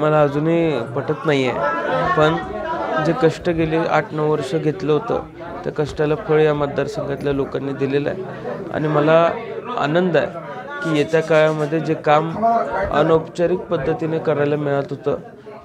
मला अजूनही पटत नाही आहे, पण जे कष्ट गेले 8-9 वर्ष घेतलं होतं त्या कष्टाला फळ या मतदारसंघातल्या लोकांनी दिलेलं आहे आणि मला आनंद आहे की येत्या काळामध्ये जे काम अनौपचारिक पद्धतीने करायला मिळत होतं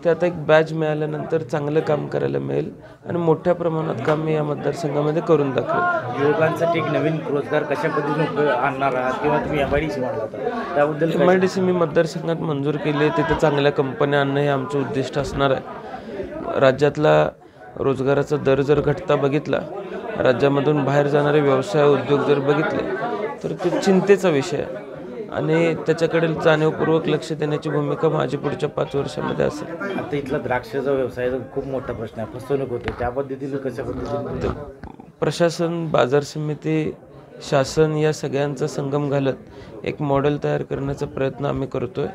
ते आता एक बॅच मिळाल्यानंतर चांगलं काम करायला मिळेल आणि मोठ्या प्रमाणात काम मी या मतदारसंघामध्ये करून दाखवेल. युवकांसाठी एक नवीन रोजगार कशा पद्धतीने आणणार आहात किंवा तुम्ही MIDC म्हणला होता त्याबद्दल? MIDC मी मतदारसंघात मंजूर केली आहे, तिथे चांगल्या कंपन्या आणणं हे आमचं उद्दिष्ट असणार आहे. राज्यातला रोजगाराचा दर जर घटता बघितला, राज्यामधून बाहेर जाणारे व्यवसाय उद्योग जर बघितले तर ते चिंतेचा विषय आहे आणि त्याच्याकडे जाणीवपूर्वक लक्ष देण्याची भूमिका माझी पुढच्या 5 वर्षामध्ये असेल. आता इथला द्राक्षाचा व्यवसाय खूप मोठा प्रश्न आहे, फसवणूक होते, त्या पद्धतीने कशा पद्धतीने? प्रशासन, बाजार समिती, शासन या सगळ्यांचा संगम घालत एक मॉडेल तयार करण्याचा प्रयत्न आम्ही करतोय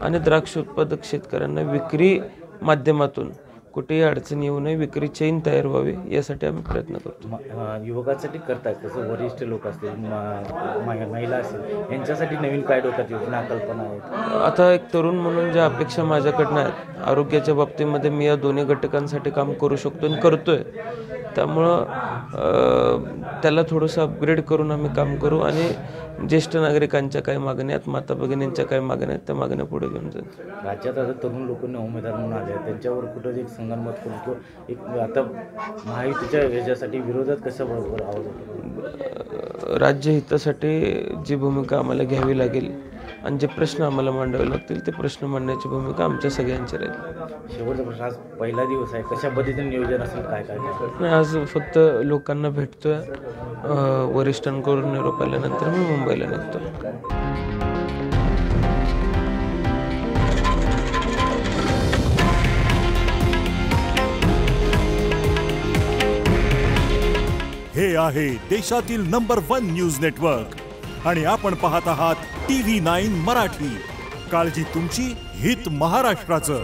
आणि द्राक्ष उत्पादक शेतकऱ्यांना विक्री माध्यमातून कुठेही अडचण येऊ नये, विक्री चेन तयार व्हावी यासाठी आम्ही प्रयत्न करतो. युवकांसाठी करतात तसं वरिष्ठ लोक असतील, महिला असतील, यांच्यासाठी नवीन काय डोक्यात योजना कल्पना आहेत? आता एक तरुण म्हणून ज्या अपेक्षा माझ्याकडनं आहेत, आरोग्याच्या बाबतीमध्ये मी या दोन्ही घटकांसाठी काम करू शकतो आणि करतोय, त्यामुळं त्याला थोडंसं अपग्रेड करून आम्ही काम करू आणि ज्येष्ठ नागरिकांच्या काही मागण्या आहेत, माता भगिनींच्या काही मागण्या आहेत, त्या मागण्या पुढे घेऊन जाईल. राज्यात आता तरुण लोकांना उमेदवार म्हणून आले आहेत, त्यांच्यावर कुठं एक संगनमत करून किंवा एक आता महायुतीच्या याच्यासाठी विरोधात कसं बरोबर आवाज? राज्यहितासाठी जी भूमिका आम्हाला घ्यावी लागेल आणि जे प्रश्न आम्हाला मांडावे लागतील ते प्रश्न मांडण्याची भूमिका आमच्या सगळ्यांची राहील. शेवटचा प्रश्न, आज पहिला दिवस आहे, कशा पद्धतीने नियोजन असेल, काय काय? नाही, आज फक्त लोकांना भेटतोय, वरिष्ठांकडून निरोप आल्यानंतर मी मुंबईला निघतोय. हे आहे देशातील नंबर 1 न्यूज नेटवर्क आणि आपण पाहत आहात TV9 मराठी. काळजी तुमची, हित महाराष्ट्राचं.